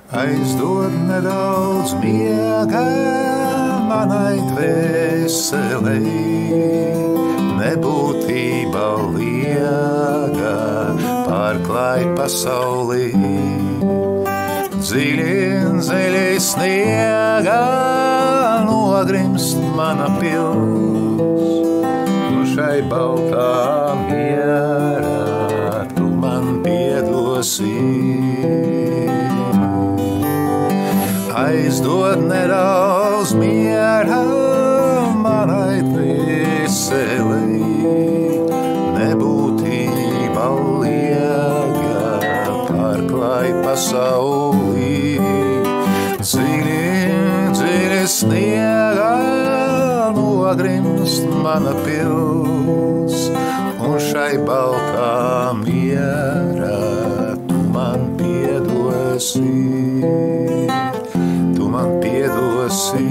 Aizdod nedaudz miega manai dvēselei, nebūtība liega pārklāj pasaulī. Dziļi sniega nogrimst mana pils, un šai baltā mierā tu man piedosi. Aizdod nedaudz miera manai dvēselei, nebūtība liega pārklāj pasaulī. Dziļi sniega nogrimst mana pils, un šai baltā mierā tu man piedosi. Tu man piedosi.